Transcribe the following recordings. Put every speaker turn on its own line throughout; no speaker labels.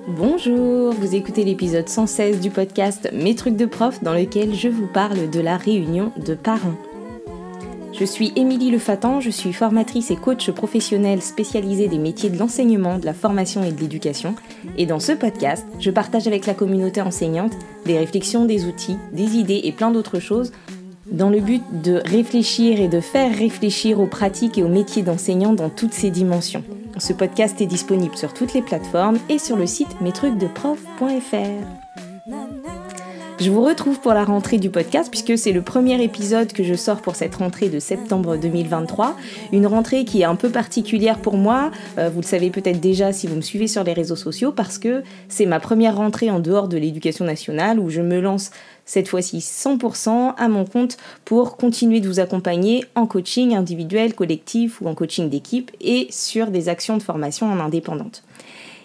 Bonjour, vous écoutez l'épisode 116 du podcast Mes trucs de prof dans lequel je vous parle de la réunion de parents. Je suis Émilie Lefatan, je suis formatrice et coach professionnelle spécialisée des métiers de l'enseignement, de la formation et de l'éducation. Et dans ce podcast, je partage avec la communauté enseignante des réflexions, des outils, des idées et plein d'autres choses dans le but de réfléchir et de faire réfléchir aux pratiques et aux métiers d'enseignant dans toutes ces dimensions. Ce podcast est disponible sur toutes les plateformes et sur le site mestrucsdeprof.fr. Je vous retrouve pour la rentrée du podcast puisque c'est le premier épisode que je sors pour cette rentrée de septembre 2023. Une rentrée qui est un peu particulière pour moi, vous le savez peut-être déjà si vous me suivez sur les réseaux sociaux, parce que c'est ma première rentrée en dehors de l'éducation nationale où je me lance cette fois-ci 100% à mon compte pour continuer de vous accompagner en coaching individuel, collectif ou en coaching d'équipe et sur des actions de formation en indépendante.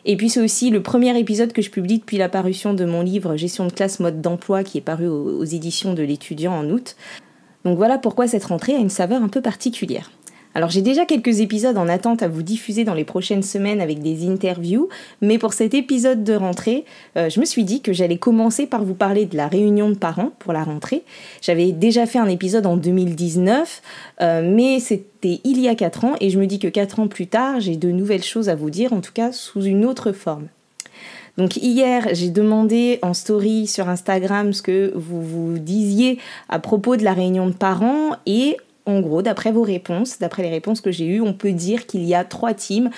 Et puis c'est aussi le premier épisode que je publie depuis la parution de mon livre Gestion de classe, mode d'emploi qui est paru aux éditions de l'étudiant en août. Donc voilà pourquoi cette rentrée a une saveur un peu particulière. Alors j'ai déjà quelques épisodes en attente à vous diffuser dans les prochaines semaines avec des interviews, mais pour cet épisode de rentrée, je me suis dit que j'allais commencer par vous parler de la réunion de parents pour la rentrée. J'avais déjà fait un épisode en 2019, mais c'était il y a 4 ans, et je me dis que 4 ans plus tard, j'ai de nouvelles choses à vous dire, en tout cas sous une autre forme. Donc hier, j'ai demandé en story sur Instagram ce que vous disiez à propos de la réunion de parents, et en gros, d'après vos réponses, d'après les réponses que j'ai eues, on peut dire qu'il y a 3 teams.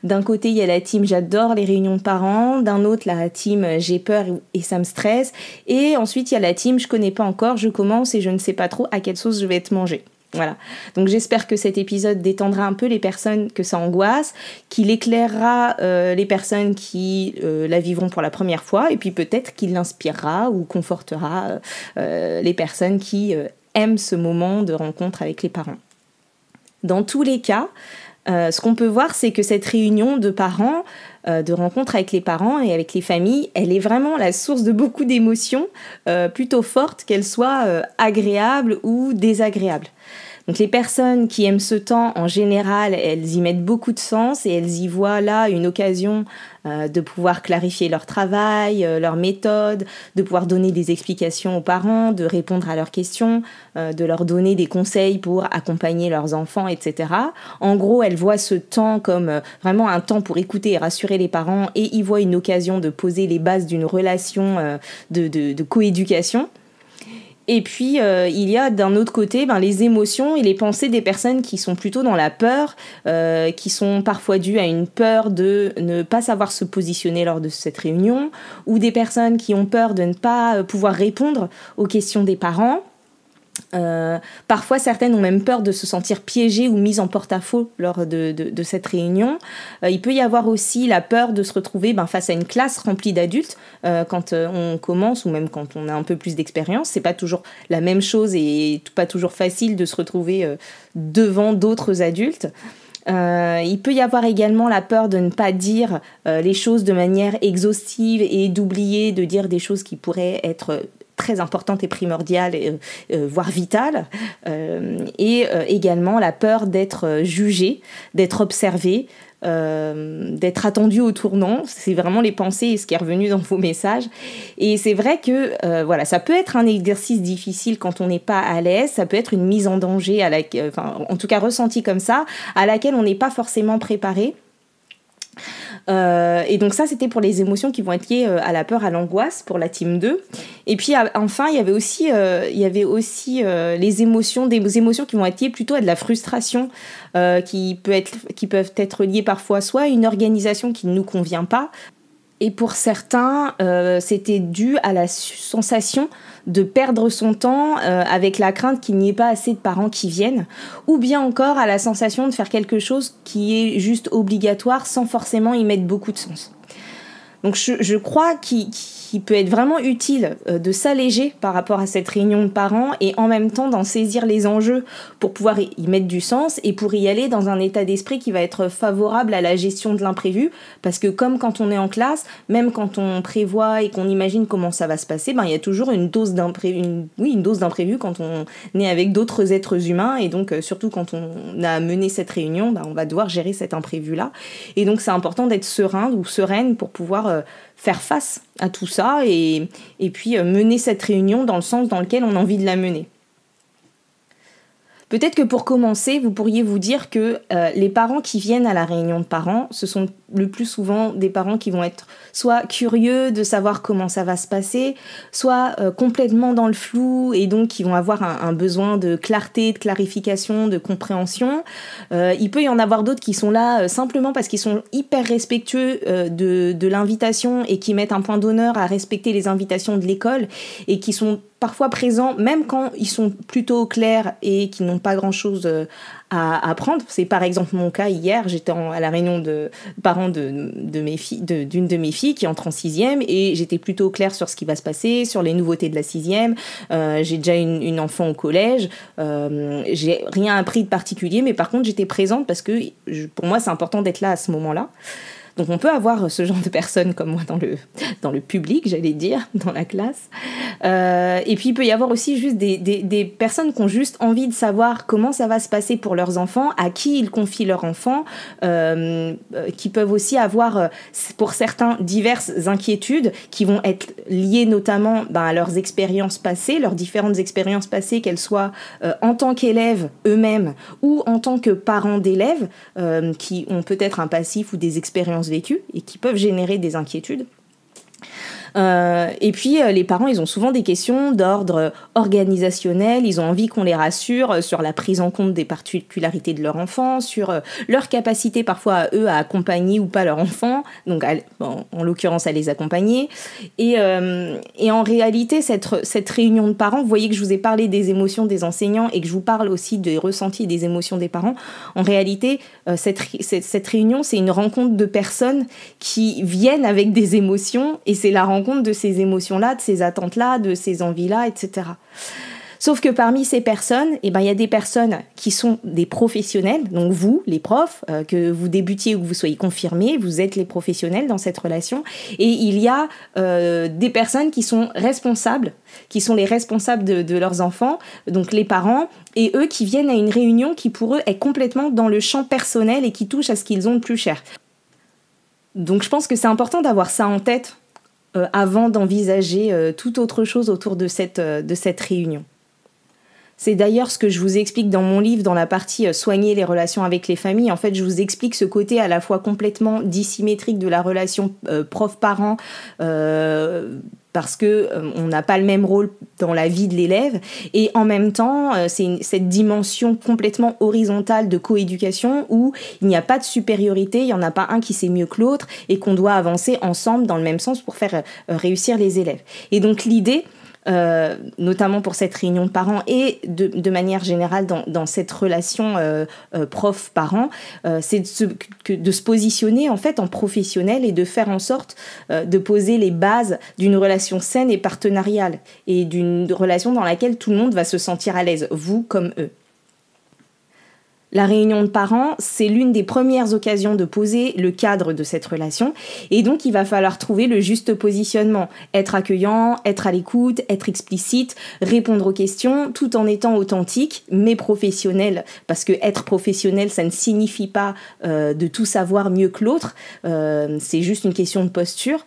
D'un côté, il y a la team j'adore les réunions de parents, d'un autre, la team j'ai peur et ça me stresse, et ensuite il y a la team je connais pas encore, je commence et je ne sais pas trop à quelle sauce je vais être mangée. Voilà, donc j'espère que cet épisode détendra un peu les personnes que ça angoisse, qu'il éclairera les personnes qui la vivront pour la première fois, et puis peut-être qu'il inspirera ou confortera les personnes qui aiment ce moment de rencontre avec les parents. Dans tous les cas, ce qu'on peut voir, c'est que cette réunion de parents, de rencontre avec les parents et avec les familles, elle est vraiment la source de beaucoup d'émotions plutôt fortes, qu'elles soient agréables ou désagréables. Donc les personnes qui aiment ce temps, en général, elles y mettent beaucoup de sens et elles y voient là une occasion de pouvoir clarifier leur travail, leur méthode, de pouvoir donner des explications aux parents, de répondre à leurs questions, de leur donner des conseils pour accompagner leurs enfants, etc. En gros, elles voient ce temps comme vraiment un temps pour écouter et rassurer les parents, et y voient une occasion de poser les bases d'une relation de coéducation. Et puis, il y a d'un autre côté les émotions et les pensées des personnes qui sont plutôt dans la peur, qui sont parfois dues à une peur de ne pas savoir se positionner lors de cette réunion, ou des personnes qui ont peur de ne pas pouvoir répondre aux questions des parents. Parfois certaines ont même peur de se sentir piégées ou mises en porte-à-faux lors de cette réunion. Il peut y avoir aussi la peur de se retrouver face à une classe remplie d'adultes quand on commence, ou même quand on a un peu plus d'expérience. C'est pas toujours la même chose et pas toujours facile de se retrouver devant d'autres adultes. Il peut y avoir également la peur de ne pas dire les choses de manière exhaustive et d'oublier de dire des choses qui pourraient être très importante et primordiale, voire vitale, et également la peur d'être jugé, d'être observé, d'être attendu au tournant. C'est vraiment les pensées et ce qui est revenu dans vos messages. Et c'est vrai que ça peut être un exercice difficile quand on n'est pas à l'aise, ça peut être une mise en danger, en tout cas ressentie comme ça, à laquelle on n'est pas forcément préparé. Et donc ça, c'était pour les émotions qui vont être liées à la peur, à l'angoisse pour la team 2. Et puis enfin, il y avait aussi des émotions qui vont être liées plutôt à de la frustration, qui peuvent être liées parfois soit à une organisation qui ne nous convient pas. Et pour certains, c'était dû à la sensation de perdre son temps avec la crainte qu'il n'y ait pas assez de parents qui viennent, ou bien encore à la sensation de faire quelque chose qui est juste obligatoire sans forcément y mettre beaucoup de sens. Donc je crois qu'il qui peut être vraiment utile de s'alléger par rapport à cette réunion de parents et en même temps d'en saisir les enjeux pour pouvoir y mettre du sens et pour y aller dans un état d'esprit qui va être favorable à la gestion de l'imprévu. Parce que comme quand on est en classe, même quand on prévoit et qu'on imagine comment ça va se passer, il y a toujours une dose d'imprévu quand on est avec d'autres êtres humains. Et donc, surtout quand on a mené cette réunion, on va devoir gérer cet imprévu-là. Et donc, c'est important d'être serein ou sereine pour pouvoir faire face à tout ça et puis mener cette réunion dans le sens dans lequel on a envie de la mener. Peut-être que pour commencer, vous pourriez vous dire que les parents qui viennent à la réunion de parents, ce sont le plus souvent des parents qui vont être soit curieux de savoir comment ça va se passer, soit complètement dans le flou et donc qui vont avoir un besoin de clarté, de clarification, de compréhension. Il peut y en avoir d'autres qui sont là simplement parce qu'ils sont hyper respectueux de l'invitation et qui mettent un point d'honneur à respecter les invitations de l'école et qui sont parfois présents, même quand ils sont plutôt clairs et qui n'ont pas grand-chose à apprendre. C'est par exemple mon cas hier, j'étais à la réunion de parents d'une de mes filles qui entre en 6e et j'étais plutôt claire sur ce qui va se passer, sur les nouveautés de la 6e. J'ai déjà une enfant au collège. J'ai rien appris de particulier, mais par contre j'étais présente parce que pour moi c'est important d'être là à ce moment-là. Donc on peut avoir ce genre de personnes comme moi dans le public, j'allais dire, dans la classe. Et puis il peut y avoir aussi juste des personnes qui ont juste envie de savoir comment ça va se passer pour leurs enfants, à qui ils confient leurs enfants, qui peuvent aussi avoir, pour certains, diverses inquiétudes qui vont être liées notamment à leurs expériences passées, leurs différentes expériences passées, qu'elles soient en tant qu'élèves eux-mêmes ou en tant que parents d'élèves qui ont peut-être un passif ou des expériences vécues et qui peuvent générer des inquiétudes. Et puis les parents, ils ont souvent des questions d'ordre organisationnel, ils ont envie qu'on les rassure sur la prise en compte des particularités de leur enfant, sur leur capacité parfois à eux à accompagner ou pas leur enfant, donc en l'occurrence à les accompagner. Et en réalité, cette réunion de parents, vous voyez que je vous ai parlé des émotions des enseignants et que je vous parle aussi des ressentis et des émotions des parents. En réalité, cette réunion, c'est une rencontre de personnes qui viennent avec des émotions et c'est la rencontre de ces émotions-là, de ces attentes-là, de ces envies-là, etc. Sauf que parmi ces personnes, il y a des personnes qui sont des professionnels, donc vous, les profs, que vous débutiez ou que vous soyez confirmés, vous êtes les professionnels dans cette relation, et il y a des personnes qui sont responsables, qui sont les responsables de leurs enfants, donc les parents, et eux qui viennent à une réunion qui pour eux est complètement dans le champ personnel et qui touche à ce qu'ils ont de plus cher. Donc je pense que c'est important d'avoir ça en tête avant d'envisager toute autre chose autour de cette réunion. C'est d'ailleurs ce que je vous explique dans mon livre, dans la partie soigner les relations avec les familles. En fait, je vous explique ce côté à la fois complètement dissymétrique de la relation prof-parent, parce que on n'a pas le même rôle dans la vie de l'élève, et en même temps, c'est cette dimension complètement horizontale de coéducation où il n'y a pas de supériorité, il n'y en a pas un qui sait mieux que l'autre, et qu'on doit avancer ensemble dans le même sens pour faire réussir les élèves. Et donc l'idée, notamment pour cette réunion de parents et de manière générale dans cette relation prof-parent, c'est de se positionner en fait en professionnel et de faire en sorte de poser les bases d'une relation saine et partenariale et d'une relation dans laquelle tout le monde va se sentir à l'aise, vous comme eux. La réunion de parents, c'est l'une des premières occasions de poser le cadre de cette relation. Et donc, il va falloir trouver le juste positionnement. Être accueillant, être à l'écoute, être explicite, répondre aux questions, tout en étant authentique, mais professionnel. Parce que être professionnel, ça ne signifie pas de tout savoir mieux que l'autre. C'est juste une question de posture.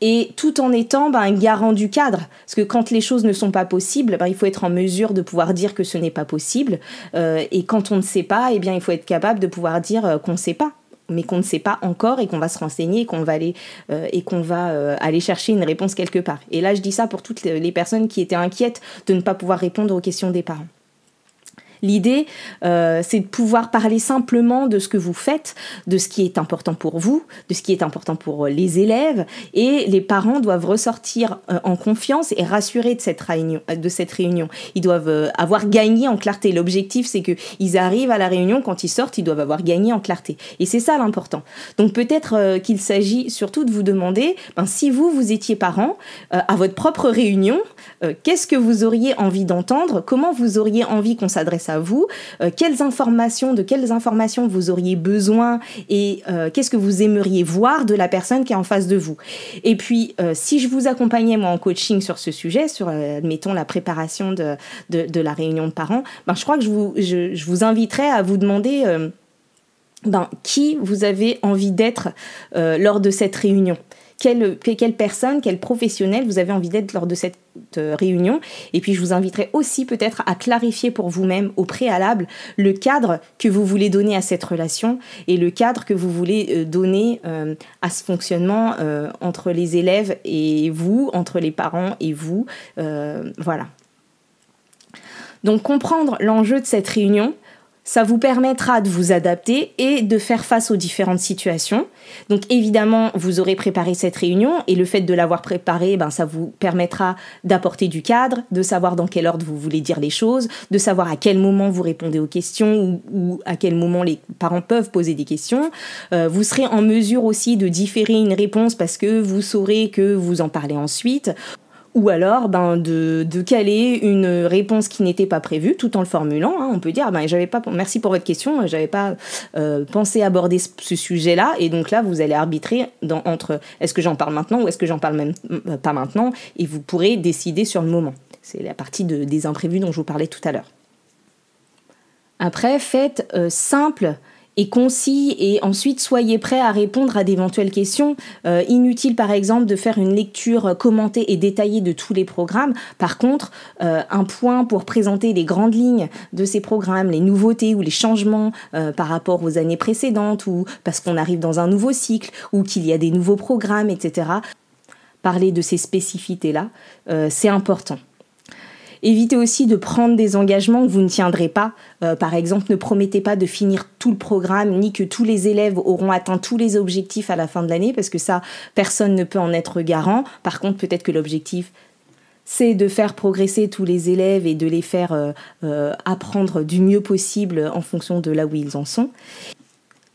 Et tout en étant un garant du cadre. Parce que quand les choses ne sont pas possibles, il faut être en mesure de pouvoir dire que ce n'est pas possible. Et quand on ne sait pas, il faut être capable de pouvoir dire qu'on ne sait pas, mais qu'on ne sait pas encore et qu'on va se renseigner et qu'on va aller chercher une réponse quelque part. Et là, je dis ça pour toutes les personnes qui étaient inquiètes de ne pas pouvoir répondre aux questions des parents. L'idée, c'est de pouvoir parler simplement de ce que vous faites, de ce qui est important pour vous, de ce qui est important pour les élèves, et les parents doivent ressortir en confiance et rassurés de cette réunion. Ils doivent avoir gagné en clarté. L'objectif, c'est qu'ils arrivent à la réunion, quand ils sortent, ils doivent avoir gagné en clarté. Et c'est ça l'important. Donc peut-être qu'il s'agit surtout de vous demander, si vous étiez parent, à votre propre réunion, qu'est-ce que vous auriez envie d'entendre? Comment vous auriez envie qu'on s'adresse à vous? De quelles informations vous auriez besoin? Et qu'est-ce que vous aimeriez voir de la personne qui est en face de vous? Et puis, si je vous accompagnais, moi, en coaching sur ce sujet, sur, admettons, la préparation de la réunion de parents, je crois que je vous inviterais à vous demander qui vous avez envie d'être lors de cette réunion. Quelle personne, quel professionnel vous avez envie d'être lors de cette réunion. Et puis, je vous inviterai aussi peut-être à clarifier pour vous-même au préalable le cadre que vous voulez donner à cette relation et le cadre que vous voulez donner à ce fonctionnement entre les élèves et vous, entre les parents et vous. Voilà. Donc, comprendre l'enjeu de cette réunion, ça vous permettra de vous adapter et de faire face aux différentes situations. Donc évidemment, vous aurez préparé cette réunion et le fait de l'avoir préparée, ça vous permettra d'apporter du cadre, de savoir dans quel ordre vous voulez dire les choses, de savoir à quel moment vous répondez aux questions ou à quel moment les parents peuvent poser des questions. Vous serez en mesure aussi de différer une réponse parce que vous saurez que vous en parlez ensuite. Ou alors de caler une réponse qui n'était pas prévue tout en le formulant. On peut dire merci pour votre question, j'avais pas pensé aborder ce sujet-là, et donc là vous allez arbitrer entre est-ce que j'en parle maintenant ou est-ce que j'en parle même pas maintenant, et vous pourrez décider sur le moment. C'est la partie des imprévus dont je vous parlais tout à l'heure. Après, faites simple et concis, et ensuite soyez prêts à répondre à d'éventuelles questions. Inutile par exemple de faire une lecture commentée et détaillée de tous les programmes. Par contre, un point pour présenter les grandes lignes de ces programmes, les nouveautés ou les changements par rapport aux années précédentes, ou parce qu'on arrive dans un nouveau cycle, ou qu'il y a des nouveaux programmes, etc. Parler de ces spécificités-là, c'est important. Évitez aussi de prendre des engagements que vous ne tiendrez pas. Par exemple, ne promettez pas de finir tout le programme, ni que tous les élèves auront atteint tous les objectifs à la fin de l'année, parce que ça, personne ne peut en être garant. Par contre, peut-être que l'objectif, c'est de faire progresser tous les élèves et de les faire apprendre du mieux possible en fonction de là où ils en sont.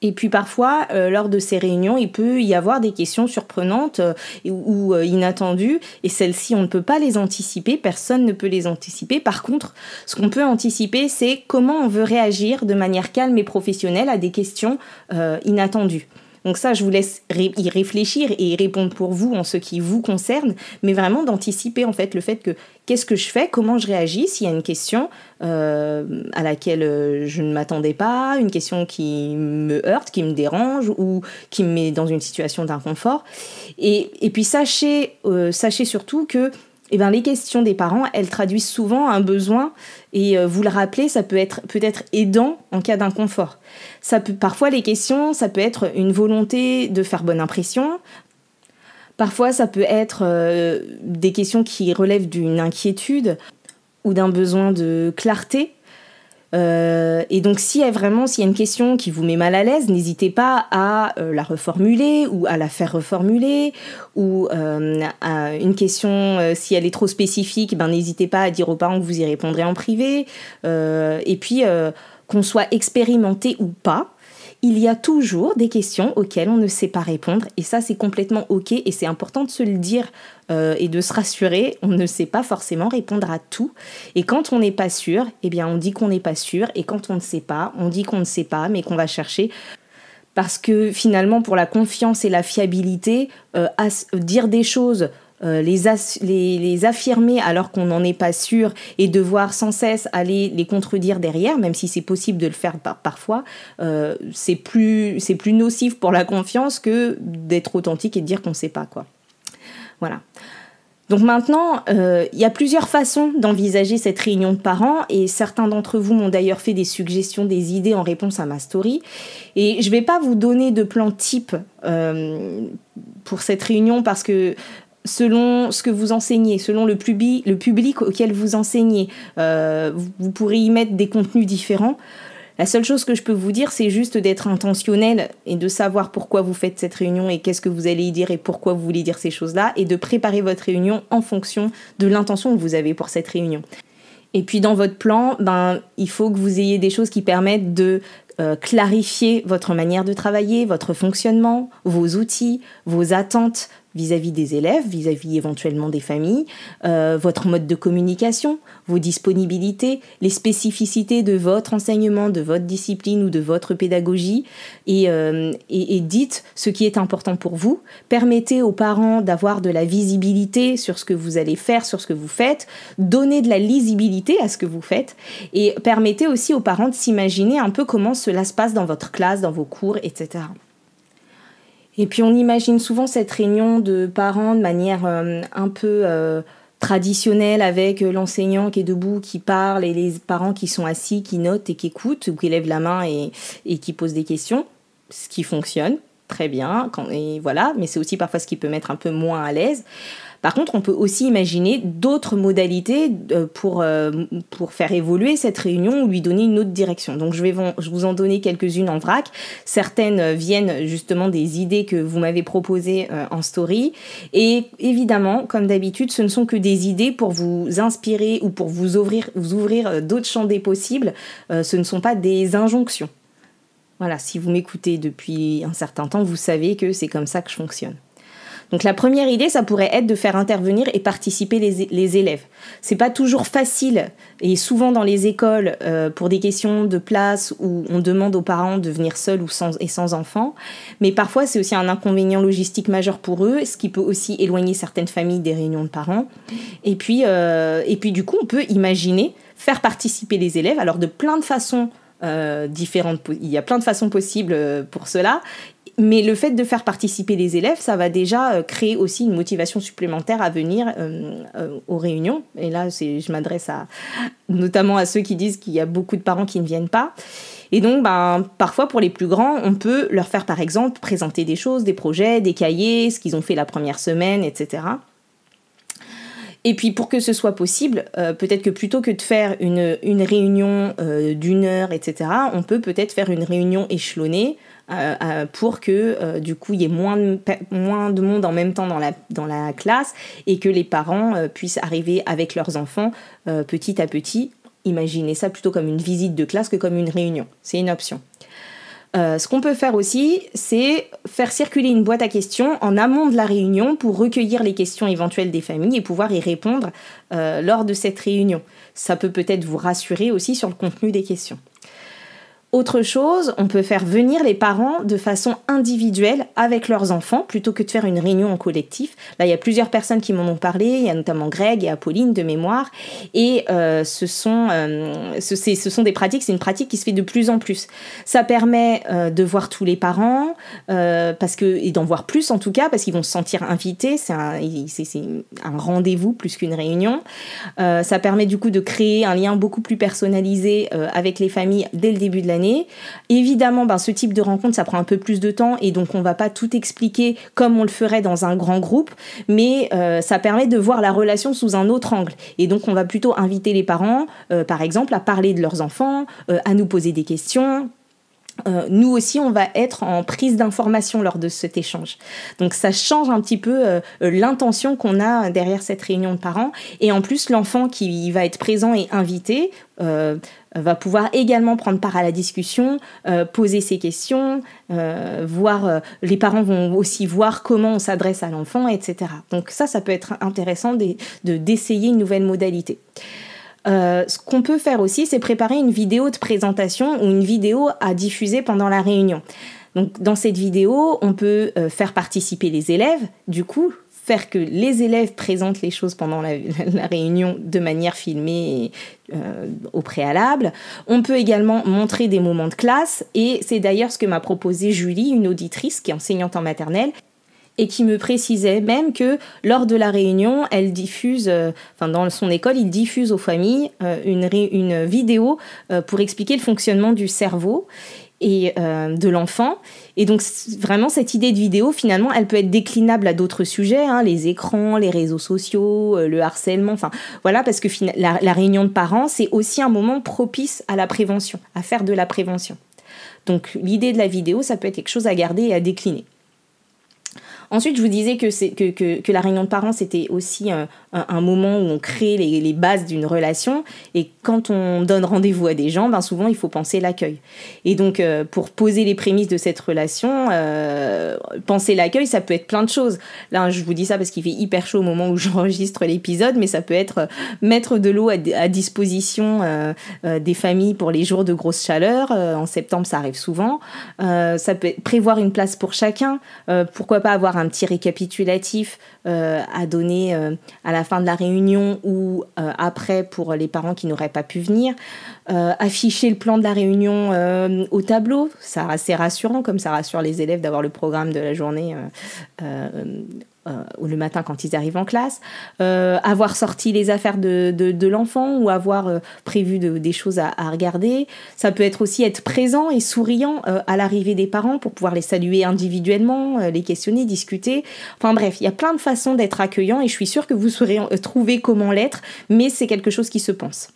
Et puis parfois, lors de ces réunions, il peut y avoir des questions surprenantes ou inattendues, et celles-ci, on ne peut pas les anticiper, personne ne peut les anticiper. Par contre, ce qu'on peut anticiper, c'est comment on veut réagir de manière calme et professionnelle à des questions inattendues. Donc ça, je vous laisse y réfléchir et y répondre pour vous en ce qui vous concerne, mais vraiment d'anticiper en fait le fait que qu'est-ce que je fais, comment je réagis s'il y a une question à laquelle je ne m'attendais pas, une question qui me heurte, qui me dérange ou qui me met dans une situation d'inconfort. Et puis sachez surtout que les questions des parents, elles traduisent souvent un besoin, et vous le rappelez, ça peut être peut-être aidant en cas d'inconfort. Parfois, les questions, ça peut être une volonté de faire bonne impression. Parfois, ça peut être des questions qui relèvent d'une inquiétude ou d'un besoin de clarté. Et donc, s'il y a une question qui vous met mal à l'aise, n'hésitez pas à la reformuler ou à la faire reformuler, ou à une question, si elle est trop spécifique, n'hésitez pas à dire aux parents que vous y répondrez en privé. Et puis, qu'on soit expérimenté ou pas, il y a toujours des questions auxquelles on ne sait pas répondre, et ça c'est complètement ok, et c'est important de se le dire et de se rassurer. On ne sait pas forcément répondre à tout, et quand on n'est pas sûr, on dit qu'on n'est pas sûr, et quand on ne sait pas, on dit qu'on ne sait pas, mais qu'on va chercher. Parce que finalement, pour la confiance et la fiabilité, dire des choses, les affirmer alors qu'on n'en est pas sûr, et devoir sans cesse aller les contredire derrière, même si c'est possible de le faire parfois, c'est plus nocif pour la confiance que d'être authentique et de dire qu'on ne sait pas, quoi. Voilà. Donc maintenant, il y a plusieurs façons d'envisager cette réunion de parents, et certains d'entre vous m'ont d'ailleurs fait des suggestions, des idées en réponse à ma story. Et je ne vais pas vous donner de plan type pour cette réunion, parce que selon ce que vous enseignez, selon le public auquel vous enseignez. Vous pourrez y mettre des contenus différents. La seule chose que je peux vous dire, c'est juste d'être intentionnel et de savoir pourquoi vous faites cette réunion et qu'est-ce que vous allez y dire et pourquoi vous voulez dire ces choses-là, et de préparer votre réunion en fonction de l'intention que vous avez pour cette réunion. Et puis dans votre plan, il faut que vous ayez des choses qui permettent de clarifier votre manière de travailler, votre fonctionnement, vos outils, vos attentes vis-à-vis des élèves, vis-à-vis éventuellement des familles, votre mode de communication, vos disponibilités, les spécificités de votre enseignement, de votre discipline ou de votre pédagogie, et dites ce qui est important pour vous. Permettez aux parents d'avoir de la visibilité sur ce que vous allez faire, sur ce que vous faites, donnez de la lisibilité à ce que vous faites, et permettez aussi aux parents de s'imaginer un peu comment cela se passe dans votre classe, dans vos cours, etc. Et puis on imagine souvent cette réunion de parents de manière un peu traditionnelle, avec l'enseignant qui est debout, qui parle, et les parents qui sont assis, qui notent et qui écoutent, ou qui lèvent la main et qui posent des questions, ce qui fonctionne très bien, et voilà, mais c'est aussi parfois ce qui peut mettre un peu moins à l'aise. Par contre, on peut aussi imaginer d'autres modalités pour faire évoluer cette réunion ou lui donner une autre direction. Donc, je vais vous en donner quelques-unes en vrac. Certaines viennent justement des idées que vous m'avez proposées en story. Et évidemment, comme d'habitude, ce ne sont que des idées pour vous inspirer ou pour vous ouvrir d'autres champs des possibles. Ce ne sont pas des injonctions. Voilà, si vous m'écoutez depuis un certain temps, vous savez que c'est comme ça que je fonctionne. Donc la première idée, ça pourrait être de faire intervenir et participer les élèves. C'est pas toujours facile, et souvent dans les écoles, pour des questions de place où on demande aux parents de venir seuls ou sans enfants, mais parfois c'est aussi un inconvénient logistique majeur pour eux, ce qui peut aussi éloigner certaines familles des réunions de parents. Et puis du coup, on peut imaginer faire participer les élèves, alors de plein de façons différentes. Il y a plein de façons possibles pour cela. Mais le fait de faire participer les élèves, ça va déjà créer aussi une motivation supplémentaire à venir aux réunions. Et là, je m'adresse notamment à ceux qui disent qu'il y a beaucoup de parents qui ne viennent pas. Et donc, parfois, pour les plus grands, on peut leur faire, par exemple, présenter des choses, des projets, des cahiers, ce qu'ils ont fait la première semaine, etc. Et puis, pour que ce soit possible, peut-être que plutôt que de faire une réunion d'1 heure, etc., on peut peut-être faire une réunion échelonnée, pour que du coup il y ait moins de monde en même temps dans la classe, et que les parents puissent arriver avec leurs enfants petit à petit. Imaginez ça plutôt comme une visite de classe que comme une réunion. C'est une option. Ce qu'on peut faire aussi, c'est faire circuler une boîte à questions en amont de la réunion pour recueillir les questions éventuelles des familles et pouvoir y répondre lors de cette réunion. Ça peut peut-être vous rassurer aussi sur le contenu des questions. Autre chose, on peut faire venir les parents de façon individuelle avec leurs enfants plutôt que de faire une réunion en collectif. Là, il y a plusieurs personnes qui m'en ont parlé, il y a notamment Greg et Apolline de mémoire, et ce sont des pratiques, c'est une pratique qui se fait de plus en plus. Ça permet de voir tous les parents, et d'en voir plus en tout cas, parce qu'ils vont se sentir invités, c'est un rendez-vous plus qu'une réunion. Ça permet du coup de créer un lien beaucoup plus personnalisé avec les familles dès le début de l'année. Évidemment, ce type de rencontre, ça prend un peu plus de temps, et donc on va pas tout expliquer comme on le ferait dans un grand groupe, mais ça permet de voir la relation sous un autre angle. Et donc on va plutôt inviter les parents, par exemple, à parler de leurs enfants, à nous poser des questions. Nous aussi, on va être en prise d'information lors de cet échange. Donc ça change un petit peu l'intention qu'on a derrière cette réunion de parents. Et en plus, l'enfant qui va être présent et invité va pouvoir également prendre part à la discussion, poser ses questions, les parents vont aussi voir comment on s'adresse à l'enfant, etc. Donc ça peut être intéressant d'essayer une nouvelle modalité. Ce qu'on peut faire aussi, c'est préparer une vidéo de présentation ou une vidéo à diffuser pendant la réunion. Donc, dans cette vidéo, on peut faire participer les élèves, du coup, faire que les élèves présentent les choses pendant la réunion de manière filmée au préalable. On peut également montrer des moments de classe, et c'est d'ailleurs ce que m'a proposé Julie, une auditrice qui est enseignante en maternelle, et qui me précisait même que lors de la réunion, elle diffuse, dans son école, il diffuse aux familles une vidéo pour expliquer le fonctionnement du cerveau. et de l'enfant. Et donc vraiment cette idée de vidéo, finalement, elle peut être déclinable à d'autres sujets, hein, les écrans, les réseaux sociaux, le harcèlement, enfin voilà, parce que la réunion de parents, c'est aussi un moment propice à la prévention, à faire de la prévention. Donc l'idée de la vidéo, ça peut être quelque chose à garder et à décliner. Ensuite, je vous disais que la réunion de parents, c'était aussi un moment où on crée les bases d'une relation. Et quand on donne rendez-vous à des gens, ben souvent, il faut penser l'accueil. Et donc, pour poser les prémices de cette relation, penser l'accueil, ça peut être plein de choses. Là, je vous dis ça parce qu'il fait hyper chaud au moment où j'enregistre l'épisode, mais ça peut être mettre de l'eau à disposition des familles pour les jours de grosse chaleur. En septembre, ça arrive souvent. Ça peut être prévoir une place pour chacun. Pourquoi pas avoir un petit récapitulatif à donner à la fin de la réunion ou après pour les parents qui n'auraient pas pu venir. Afficher le plan de la réunion au tableau, c'est assez rassurant, comme ça rassure les élèves d'avoir le programme de la journée le matin quand ils arrivent en classe, avoir sorti les affaires de l'enfant ou avoir prévu des choses à regarder. Ça peut être aussi être présent et souriant à l'arrivée des parents pour pouvoir les saluer individuellement, les questionner, discuter. Enfin bref, il y a plein de façons d'être accueillant et je suis sûre que vous saurez trouver comment l'être, mais c'est quelque chose qui se pense.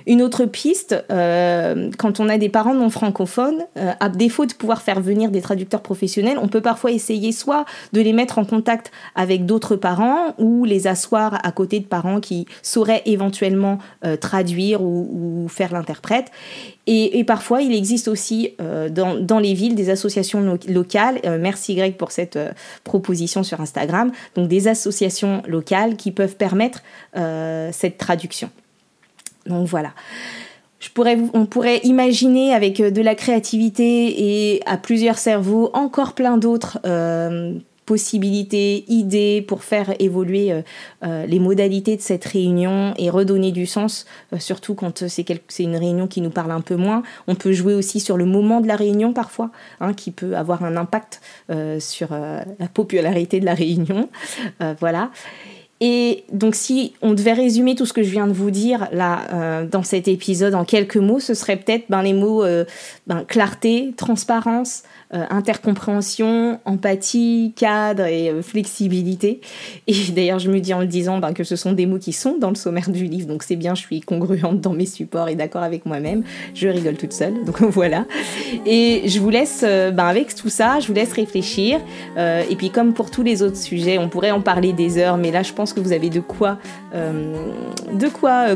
Une autre piste, quand on a des parents non francophones, à défaut de pouvoir faire venir des traducteurs professionnels, on peut parfois essayer soit de les mettre en contact avec d'autres parents ou les asseoir à côté de parents qui sauraient éventuellement traduire ou faire l'interprète. Et parfois, il existe aussi dans les villes des associations locales. Merci Greg pour cette proposition sur Instagram. Donc des associations locales qui peuvent permettre cette traduction. Donc voilà, on pourrait imaginer avec de la créativité et à plusieurs cerveaux encore plein d'autres possibilités, idées pour faire évoluer les modalités de cette réunion et redonner du sens, surtout quand c'est une réunion qui nous parle un peu moins. On peut jouer aussi sur le moment de la réunion parfois, hein, qui peut avoir un impact sur la popularité de la réunion. Voilà. Et donc si on devait résumer tout ce que je viens de vous dire là dans cet épisode en quelques mots, ce serait peut-être les mots clarté, transparence, intercompréhension, empathie, cadre et flexibilité. Et d'ailleurs je me dis en le disant que ce sont des mots qui sont dans le sommaire du livre, donc c'est bien, je suis congruente dans mes supports et d'accord avec moi-même, je rigole toute seule, donc voilà. Et je vous laisse avec tout ça, je vous laisse réfléchir, et puis comme pour tous les autres sujets, on pourrait en parler des heures, mais là je pense que vous avez de quoi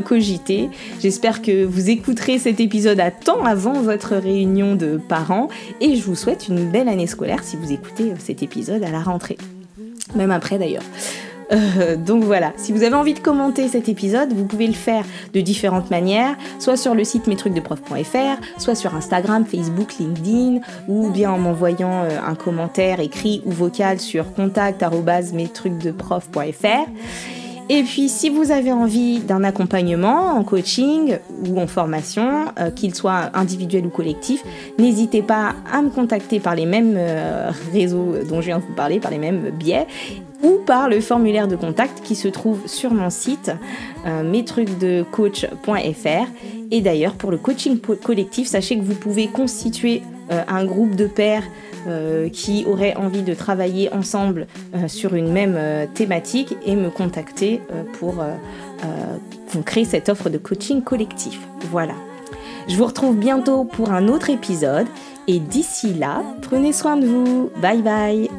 cogiter. J'espère que vous écouterez cet épisode à temps avant votre réunion de parents et je vous souhaite une belle année scolaire si vous écoutez cet épisode à la rentrée. Même après d'ailleurs. Donc voilà, si vous avez envie de commenter cet épisode, vous pouvez le faire de différentes manières, soit sur le site mestrucsdeprof.fr, soit sur Instagram, Facebook, LinkedIn, ou bien en m'envoyant un commentaire écrit ou vocal sur contact@mestrucsdeprof.fr. Et puis, si vous avez envie d'un accompagnement en coaching ou en formation, qu'il soit individuel ou collectif, n'hésitez pas à me contacter par les mêmes réseaux dont je viens de vous parler, par les mêmes biais, ou par le formulaire de contact qui se trouve sur mon site mestrucsdecoach.fr. Et d'ailleurs, pour le coaching collectif, sachez que vous pouvez constituer un groupe de pairs qui auraient envie de travailler ensemble sur une même thématique et me contacter pour créer cette offre de coaching collectif. Voilà. Je vous retrouve bientôt pour un autre épisode et d'ici là, prenez soin de vous. Bye bye.